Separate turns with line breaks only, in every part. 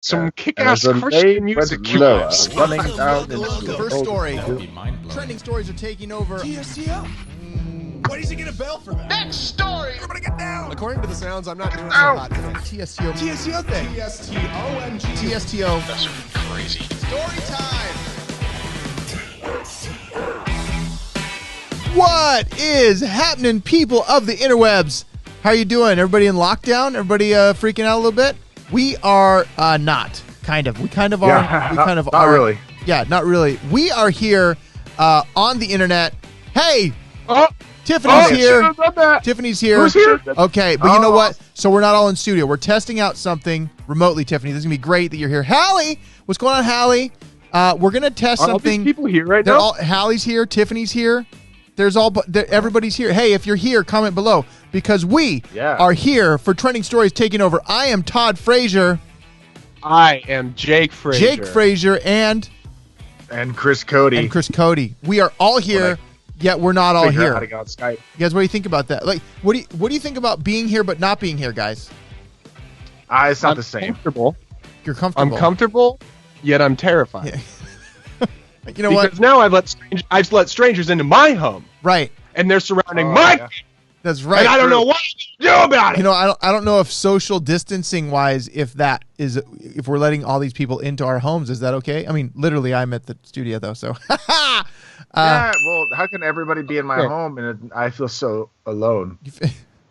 some kick-ass Christian music.
Running down
the first story. Trending stories are taking over. TSTO. Why does he get a bell for that?
Next story.
Everybody get down. According to the sounds, I'm not doing so hot today. TSTO. TSTO thing. TSTO. TSTO.
That's crazy.
Story time. What is happening, people of the interwebs? How are you doing? Everybody in lockdown? Everybody freaking out a little bit? We are not. Kind of. We kind of are.
Yeah,
we kind of
not
are.
really.
Yeah, not really. We are here on the internet. Hey! Tiffany's here. Tiffany's here.
Who's here?
Okay, but you know what? So we're not all in studio. We're testing out something remotely, Tiffany. This is going to be great that you're here. Hallie! What's going on, Hallie? We're going to test something.
Are all these people here right
They're
now?
all, Hallie's here. Tiffany's here. Everybody's here. Hey, if you're here, comment below because we are here for Trending Stories Taking Over. I am Todd Frazier.
I am Jake Frazier.
Jake Frazier and
Chris Cody.
We are all here, yet we're not all here.
How to get on Skype.
You guys, what do you think about that? Like, what do you think about being here but not being here, guys?
It's not the same.
Comfortable.
You're comfortable.
I'm comfortable, yet I'm terrified.
Yeah. You know what?
Because now I've let strangers into my home.
Right.
And they're surrounding my
yeah.
That's right.
And I don't know what to do about it.
You know, I don't know if social distancing wise, if we're letting all these people into our homes, is that okay? I mean, literally, I'm at the studio though, so.
Yeah. Well, how can everybody be in my home and I feel so alone?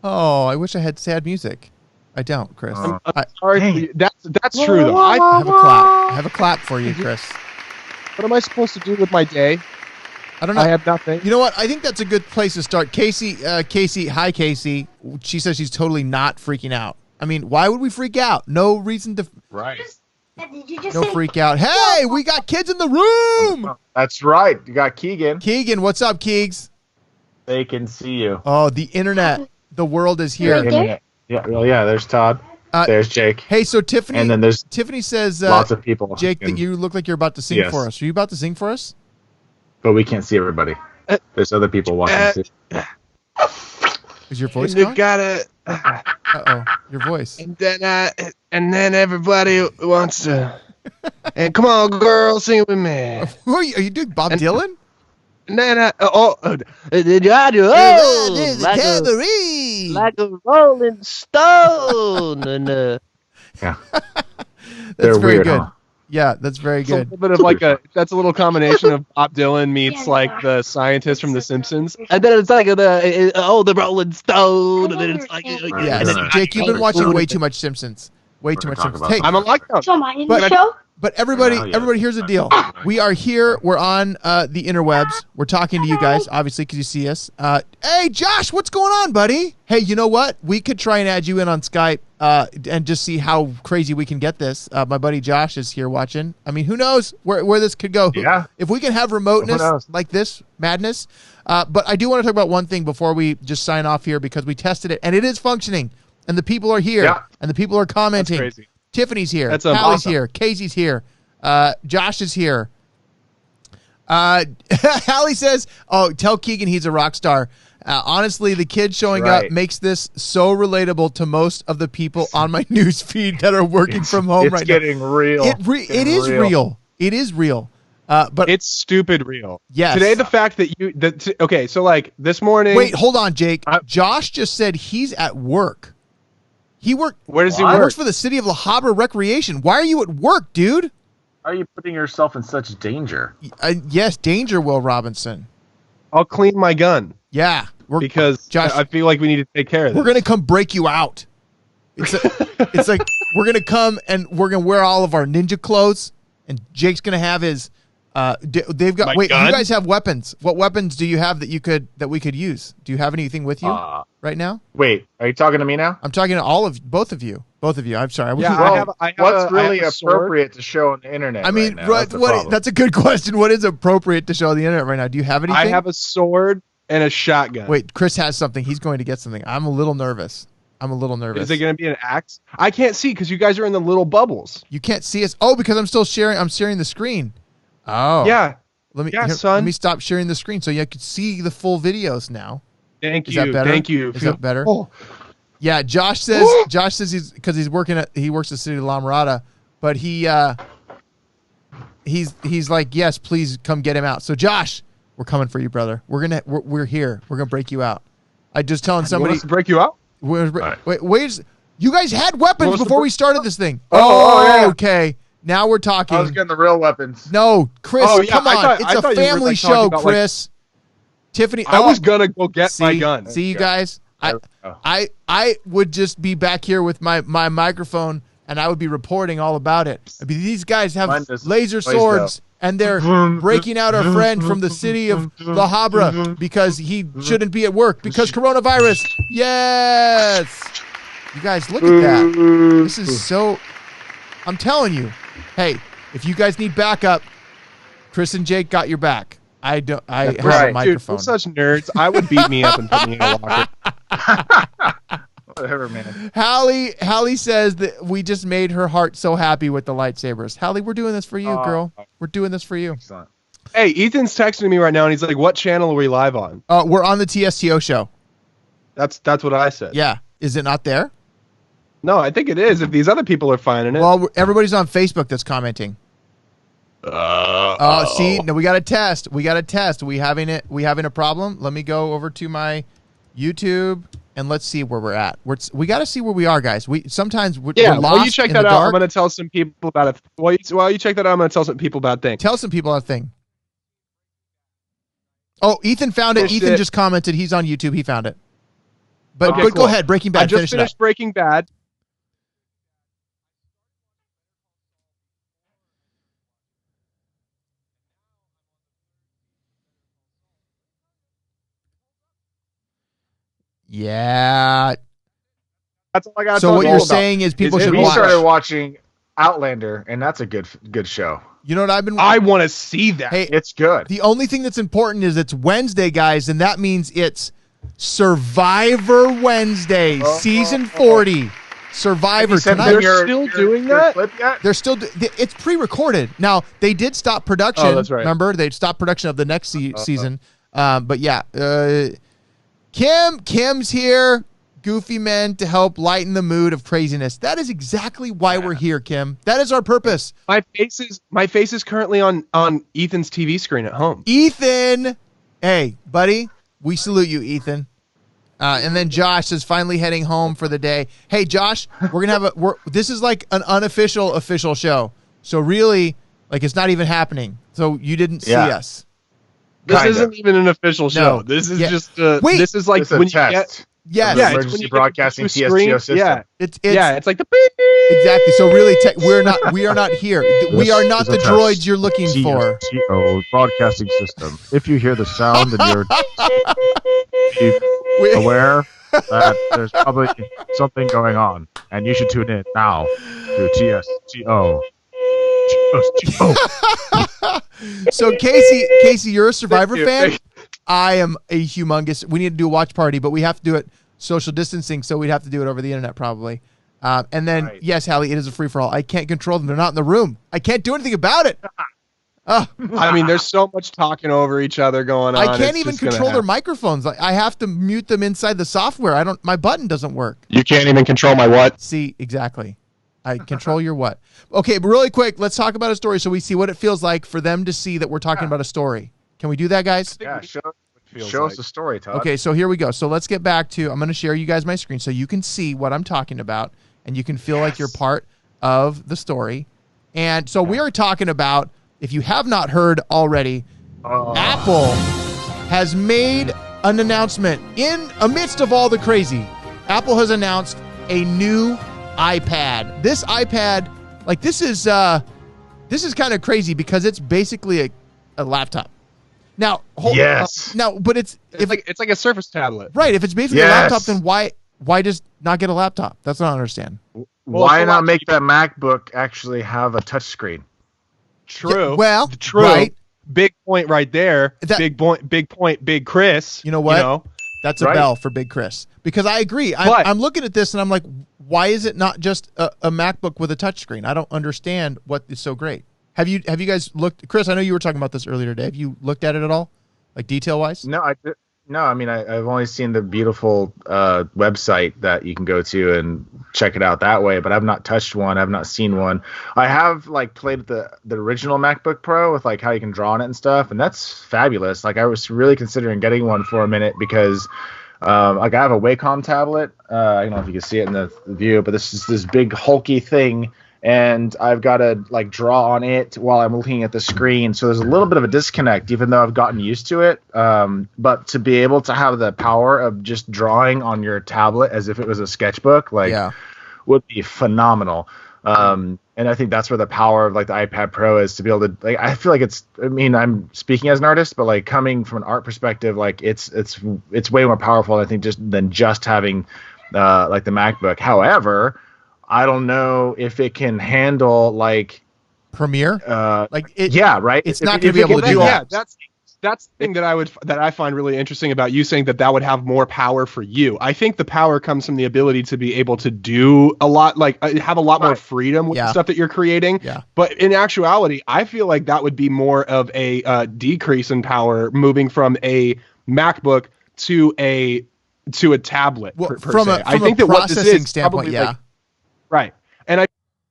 Oh, I wish I had sad music. I don't, Chris.
I'm sorry. That's true though.
I have a clap. I have a clap for you, Chris.
What am I supposed to do with my day?
I don't know.
I have nothing.
You know what? I think that's a good place to start. Casey, hi, Casey. She says she's totally not freaking out. I mean, why would we freak out? No reason to.
Right.
No freak out. Hey, we got kids in the room.
That's right. You got Keegan.
Keegan, what's up, Keegs?
They can see you.
Oh, the internet. The world is here.
Internet. Yeah. Well, yeah. There's Todd. There's Jake.
Hey, so Tiffany.
And then there's
Tiffany says.
lots of people.
Jake, that you look like you're about to sing for us. Are you about to sing for us?
But we can't see everybody. There's other people watching.
Is your voice
You
gone?
gotta.
Uh-oh, your voice.
And then everybody wants to. And come on, girl, sing it with me.
Who are you doing, Bob Dylan?
And then like a rolling stone. And
Yeah.
That's
They're
very
weird,
good.
huh?
Yeah, that's very
it's a
good.
little bit of like that's a little combination of Bob Dylan meets like the scientist from The Simpsons, and then it's like the Rolling Stone, and then it's like
Yeah, Jake, you've been watching way too much Simpsons. Way too much Simpsons. Hey,
I'm on lockdown.
So am I in the show?
but everybody, here's the deal. We are here. We're on the interwebs. We're talking to you guys, obviously, because you see us. Hey, Josh, what's going on, buddy? Hey, you know what? We could try and add you in on Skype and just see how crazy we can get this. My buddy Josh is here watching. I mean, who knows where this could go?
Yeah.
If we can have remoteness like this, madness. But I do want to talk about one thing before we just sign off here because we tested it, and it is functioning, and the people are here, and the people are commenting.
That's crazy.
Tiffany's here.
That's
Hallie's
awesome.
here. Casey's here. Josh is here. Hallie says, "Oh, tell Keegan he's a rock star." Honestly, the kid showing up makes this so relatable to most of the people on my news feed that are working from home right now.
It's getting real.
It is real. It is real. But
it's stupid real.
Yes.
Today, the fact that okay, so like this morning.
Wait, hold on, Jake. Josh just said he's at work.
Where does he
He
work?
works for the city of La Habra Recreation. Why are you at work, dude?
Are you putting yourself in such danger?
Yes, danger, Will Robinson.
I'll clean my gun.
Yeah.
Because
Josh,
I feel like we need to take care of this.
We're going to come break you out. It's like we're going to come and we're going to wear all of our ninja clothes, and Jake's going to have his they've got
My gun?
You guys have weapons. What weapons do you have that we could use? Do you have anything with you right now?
Wait, are you talking to me now?
I'm talking to both of you. I'm sorry.
What's really appropriate to show on the internet?
I mean,
right now?
that's a good question. What is appropriate to show on the internet right now? Do you have anything?
I have a sword and a shotgun.
Wait, Chris has something. He's going to get something. I'm a little nervous. Is
it going to be an axe? I can't see because you guys are in the little bubbles.
You can't see us. Oh, because I'm still sharing. I'm sharing the screen. Oh.
Yeah.
Let me stop sharing the screen so you can see the full videos now.
Thank
Is
you.
that better?
Thank you.
Is that better?
Oh.
Yeah, Josh says he works at the city of La Mirada, but he's like, yes, please come get him out. So Josh, we're coming for you, brother. We're here. We're gonna break you out. I just telling somebody
You want us to break you out?
Wait, you guys had weapons before we started this thing.
Yeah.
Okay. Now we're talking.
I was getting the real weapons.
No, Chris, come on.
I
It's
thought
a
you were,
family
like,
show,
talking about,
Chris. Tiffany,
I was gonna go get my gun.
See you guys. I would just be back here with my microphone, and I would be reporting all about it. I mean, these guys have laser swords, and they're breaking out our friend from the city of La Habra because he shouldn't be at work because coronavirus. Yes. You guys, look at that. This is so... I'm telling you. Hey, if you guys need backup, Chris and Jake got your back. I have a microphone.
Dude, we're such nerds. I would beat me up and put me in a locker.
Whatever, man.
Hallie says that we just made her heart so happy with the lightsabers. Hallie, we're doing this for you, girl. We're doing this for you.
Excellent.
Hey, Ethan's texting me right now, and he's like, "What channel are we live on?"
We're on the TSTO show.
That's what I said.
Yeah. Is it not there?
No, I think it is. If these other people are finding it.
Well, everybody's on Facebook that's commenting. See, no, we got to test. We having a problem? Let me go over to my YouTube and let's see where we're at. We got to see where we are, guys. We're lost
while you check
in
that
the
out,
dark.
I'm going to tell some people about it. While you check that out, I'm going to tell some people about things.
Tell some people a thing. Oh, Ethan found it. Ethan just commented. He's on YouTube. He found it. But
Okay,
go ahead. Breaking Bad.
I just finished Breaking Bad.
Yeah.
That's all I got.
So what you're saying is people should
We
watch.
started watching Outlander, and that's a good show.
You know what I've been...
I want to see that.
Hey,
It's good.
the only thing that's important is it's Wednesday, guys, and that means it's Survivor Wednesday, season 40. Survivor tonight.
They're still doing that?
Clip yet?
They're still... It's pre-recorded. Now, they did stop production.
Oh, that's right.
Remember? They stopped production of the next season. But yeah. Kim's here. Goofy men to help lighten the mood of craziness. That is exactly why we're here, Kim. That is our purpose.
My face is currently on Ethan's TV screen at home.
Ethan! Hey, buddy. We salute you, Ethan. And then Josh is finally heading home for the day. Hey, Josh, we're gonna have this is like an unofficial official show. So really, like, it's not even happening. So you didn't see us.
This isn't even an official show.
No.
This is
Yeah.
just
Wait.
this is like
It's a
when you
test.
get
Yes.
Yeah, it's
Emergency
when you get
broadcasting
the
TSTO
screen.
system.
Yeah,
It's
it's like the beep.
exactly. So really, we are not here. We are not the
This is a
droids
test.
you're looking for.
TSTO broadcasting system. If you hear the sound and you're be aware that there's probably something going on, and you should tune in now to TSTO.
So Casey, you're a Survivor
Thank you.
fan. I am a humongous. We need to do a watch party, but we have to do it social distancing, so we'd have to do it over the internet probably. And then yes, Hallie, it is a free for all. I can't control them; they're not in the room. I can't do anything about it.
I mean, there's so much talking over each other going on.
I can't
it's
even
just gonna
control their
happen.
microphones. I have to mute them inside the software. My button doesn't work.
You can't even control my what?
See, exactly. I control your what? Okay, but really quick, let's talk about a story so we see what it feels like for them to see that we're talking about a story. Can we do that, guys?
Yeah, show
Feels
us the story, Todd.
Okay, so here we go. So let's get back to, I'm going to share you guys my screen so you can see what I'm talking about and you can feel like you're part of the story. And so we are talking about, if you have not heard already, Apple has made an announcement in amidst of all the crazy. Apple has announced a new iPad. This iPad, like this is kind of crazy because it's basically a laptop. Now, but it's
like a Surface tablet.
right. If it's basically a laptop, then why just not get a laptop? That's what I don't understand.
Why not make that MacBook actually have a touchscreen?
True.
Yeah, well,
true.
right.
Big point right there. Big point. Big Chris.
You know what?
You know?
That's a bell for Big Chris. Because I agree. I'm looking at this and I'm like, why is it not just a MacBook with a touchscreen? I don't understand what is so great. Have you guys looked? Chris, I know you were talking about this earlier today. Have you looked at it at all? Like detail-wise?
No, No, I mean I've only seen the beautiful website that you can go to and check it out that way, but I've not touched one. I've not seen one. I have like played with the original MacBook Pro with like how you can draw on it and stuff, and that's fabulous. Like I was really considering getting one for a minute because like I have a Wacom tablet. I don't know if you can see it in the view, but this is this big hulky thing. And I've got to like draw on it while I'm looking at the screen. So there's a little bit of a disconnect, even though I've gotten used to it. But to be able to have the power of just drawing on your tablet as if it was a sketchbook, like, would be phenomenal. And I think that's where the power of like the iPad Pro is, to be able to like. I feel like I mean, I'm speaking as an artist, but like coming from an art perspective, like it's way more powerful. I think than just having like the MacBook. However, I don't know if it can handle like
Premiere. Like it,
yeah, right.
It's not going to be able to do all.
Yeah, that's the thing that I find really interesting about you saying that would have more power for you. I think the power comes from the ability to be able to do a lot, like have a lot more freedom with the stuff that you're creating.
Yeah.
But in actuality, I feel like that would be more of a decrease in power, moving from a MacBook to a tablet.
Well,
per se. I think that what this is
standpoint,
probably like, right. And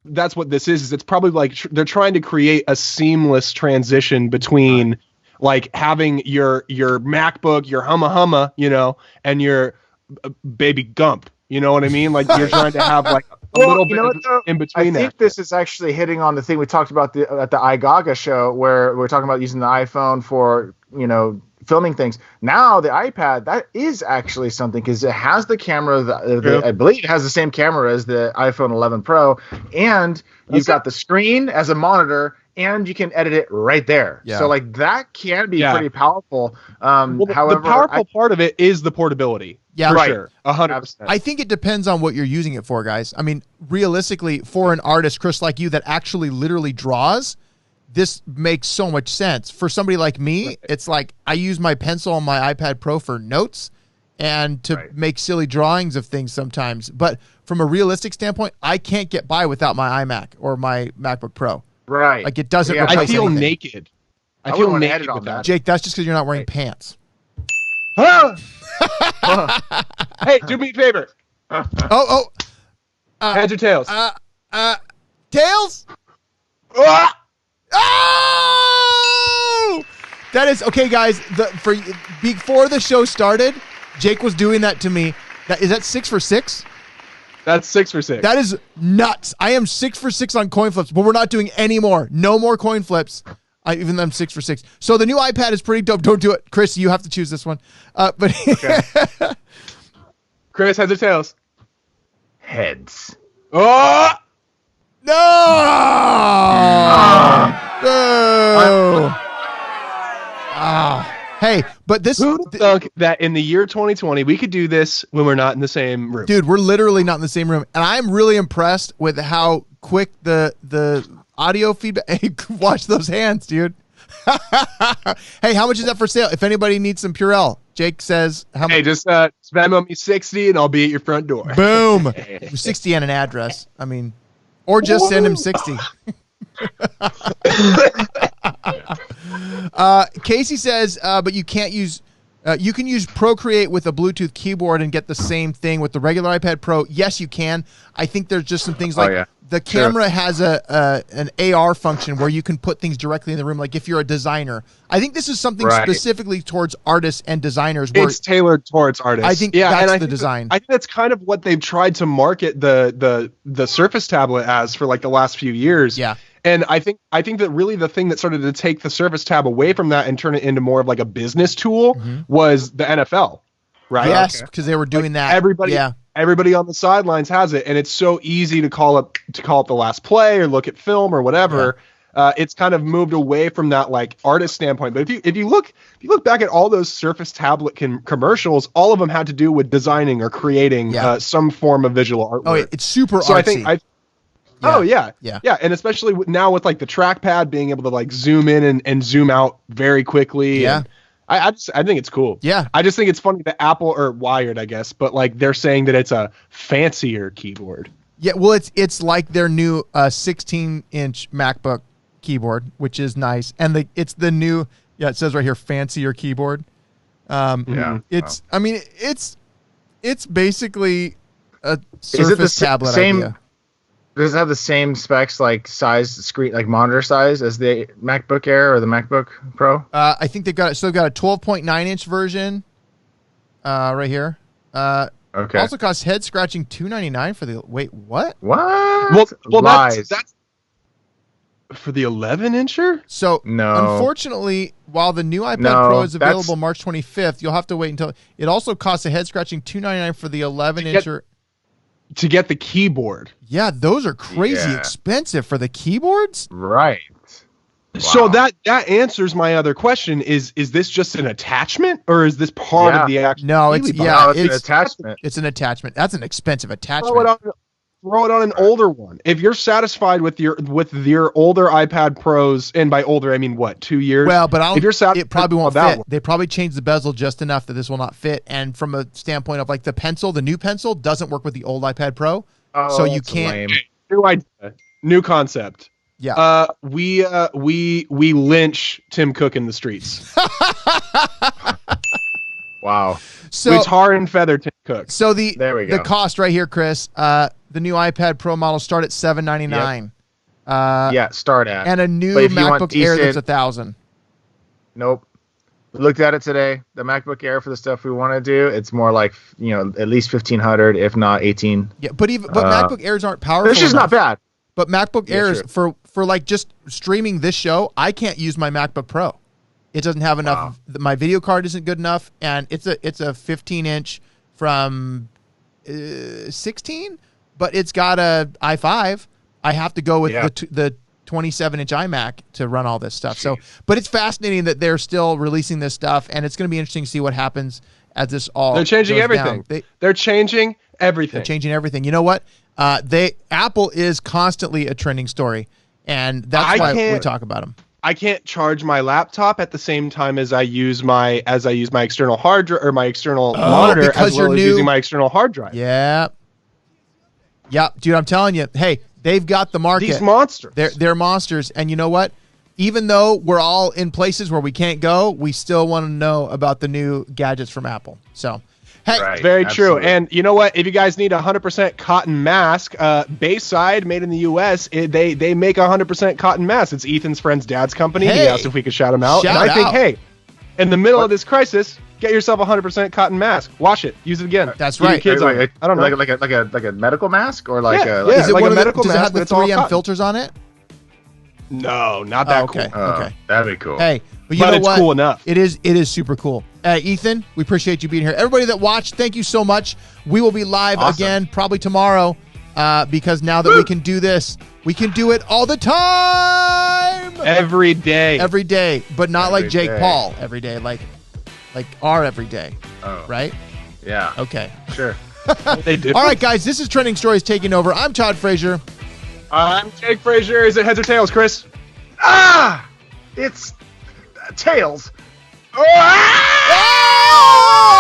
that's what this is it's probably like they're trying to create a seamless transition between like having your MacBook, your humma, you know, and your baby Gump. You know what I mean? Like you're trying to have like a little bit in between that.
I think this is actually hitting on the thing we talked about at the iGaga show, where we're talking about using the iPhone for, you know, filming things. Now the iPad, that is actually something, because it has the camera. I believe it has the same camera as the iPhone 11 Pro, and you've got the screen as a monitor, and you can edit it right there.
Yeah.
So like that can be pretty powerful.
Well,
however,
the powerful part of it is the portability.
Yeah,
for sure. 100%.
I think it depends on what you're using it for, guys. I mean, realistically, for an artist, Chris, like you, that actually literally draws, this makes so much sense. For somebody like me, it's like I use my pencil on my iPad Pro for notes and to make silly drawings of things sometimes. But from a realistic standpoint, I can't get by without my iMac or my MacBook Pro.
Right.
Like it doesn't
I
replace
feel
anything.
naked. I feel naked with that.
Jake, that's just because you're not wearing pants.
Hey, do me a favor. Heads or tails?
Tails? Oh! That is okay, guys. Before the show started, Jake was doing that to me. Is that 6 for 6?
That's 6 for 6.
That is nuts. I am 6 for 6 on coin flips, but we're not doing any more. No more coin flips. Even though I'm 6 for 6. So the new iPad is pretty dope. Don't do it, Chris. You have to choose this one. But
Chris, heads or tails?
Heads.
Oh!
No! Hey, but this...
Who thunk that in the year 2020 we could do this when we're not in the same room?
Dude, we're literally not in the same room. And I'm really impressed with how quick the audio feedback... Hey, watch those hands, dude. Hey, how much is that for sale? If anybody needs some Purell, Jake says...
Hey, just Venmo me 60 and I'll be at your front door.
Boom. 60 and an address. I mean... Or just send him 60. Casey says, but you can't use... you can use Procreate with a Bluetooth keyboard and get the same thing with the regular iPad Pro. Yes, you can. I think there's just some things like the camera has an AR function where you can put things directly in the room. Like if you're a designer, I think this is something specifically towards artists and designers. Where
it's tailored towards artists.
I think that's the design.
I think that's kind of what they've tried to market the Surface tablet as for like the last few years.
Yeah.
And I think that really the thing that started to take the Surface Tab away from that and turn it into more of like a business tool was the NFL, right?
Yes, because they were doing that.
Everybody on the sidelines has it, and it's so easy to call up the last play or look at film or whatever. Yeah. It's kind of moved away from that like artist standpoint. But if you look back at all those Surface tablet commercials, all of them had to do with designing or creating some form of visual artwork.
Oh, it's super artsy.
And especially now with like the trackpad being able to like zoom in and zoom out very quickly.
Yeah.
I think it's cool.
Yeah.
I just think it's funny that Apple, or Wired, I guess, but like they're saying that it's a fancier keyboard.
Yeah, well, it's like their new 16-inch MacBook keyboard, which is nice, and it's the new. Yeah, it says right here, fancier keyboard.
Yeah.
It's I mean it's basically a
Is it the
Surface tablet
same?
idea.
Does it have the same specs, like size, screen, like monitor size, as the MacBook Air or the MacBook Pro?
I think they've got a 12.9 inch version right here.
Okay.
Also costs head scratching $299 for the what?
What?
Well,
Lies.
that's for the 11 incher.
So
No.
unfortunately, while the new iPad
No,
Pro is available
that's-
March 25th, you'll have to wait until it also costs a head scratching $299 for the 11 incher.
To get the keyboard.
Yeah, those are crazy
Yeah.
expensive for the keyboards.
Right.
So
Wow.
that answers my other question: is this just an attachment, or is this part
Yeah.
of the actual?
No, it's
Keely box?
yeah,
No, it's an
it's
attachment.
it's an attachment. That's an expensive
Throw it
attachment.
on. Throw it on an older one. If you're satisfied with your older iPad Pros, and by older I mean what, 2 years?
Well, but I don't,
if you're satisfied
it probably won't
with that
fit.
one,
They probably changed the bezel just enough that this will not fit. And from a standpoint of like the pencil, the new pencil doesn't work with the old iPad Pro.
Oh,
So you
that's
can't-
lame.
new idea, new concept.
Yeah.
We lynch Tim Cook in the streets.
Wow.
So
We tar and feather Tim Cook.
so the
There we
the
go.
cost right here, Chris. The new iPad Pro models start at $799.
Yeah. Start at.
And a new
But if you want
MacBook Air that's
decent-
$1,000.
Nope. We looked at it today. The MacBook Air for the stuff we want to do, it's more like at least 1,500, if not 18.
Yeah, but MacBook Airs aren't powerful.
It's just
enough.
not bad.
But MacBook
Yeah,
Airs
sure.
for like just streaming this show, I can't use my MacBook Pro. It doesn't have enough. My video card isn't good enough, and it's a 15-inch from 16, but it's got a i5. I have to go with
Yeah.
the 27-inch iMac to run all this stuff. So, but it's fascinating that they're still releasing this stuff, and it's going to be interesting to see what happens as this all.
They're changing
goes
everything.
down.
They're changing everything.
They're changing everything. You know what? Apple is constantly a trending story, and that's why we talk about them.
I can't charge my laptop at the same time as I use my external hard drive or my external monitor,
because
as well
you're
as
new.
using my external hard drive.
Yeah. Yeah, dude, I'm telling you. Hey, they've got the market.
These monsters.
They're monsters, and you know what? Even though we're all in places where we can't go, we still want to know about the new gadgets from Apple. So, hey,
Right.
Very true.
Absolutely.
And you know what? If you guys need a 100% cotton mask, Bayside, made in the U.S., they make a 100% cotton mask. It's Ethan's friend's dad's company.
Hey.
He asked if we could shout him out.
Shout
and I think,
out.
hey, in the middle of this crisis, get yourself a 100% cotton mask. Wash it. Use it again.
That's
Give your
right.
Kids on it. I don't know.
Like a medical mask or like
Yeah,
a.
yeah.
is it
like
one
a
of the,
medical
does it
mask,
have the
but it's all
3M
cotton.
filters on it?
No, not that
okay.
cool.
Okay.
That'd be cool.
Hey, but you
But
know
it's
what?
cool enough.
It is super cool. Ethan, we appreciate you being here. Everybody that watched, thank you so much. We will be live
Awesome.
again probably tomorrow because now that we can do this, we can do it all the time,
Every day.
every day, but not like
Every
Jake
day.
Paul every day, like our every day,
Oh,
right?
Yeah.
Okay.
Sure.
They do.
All right, guys, this is Trending Stories taking over. I'm Todd Frazier.
I'm Jake Frazier. Is it heads or tails, Chris?
It's tails.
All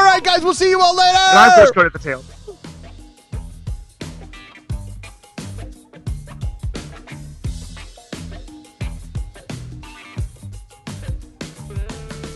right, guys, we'll see you all later.
And I'm first going at the tails.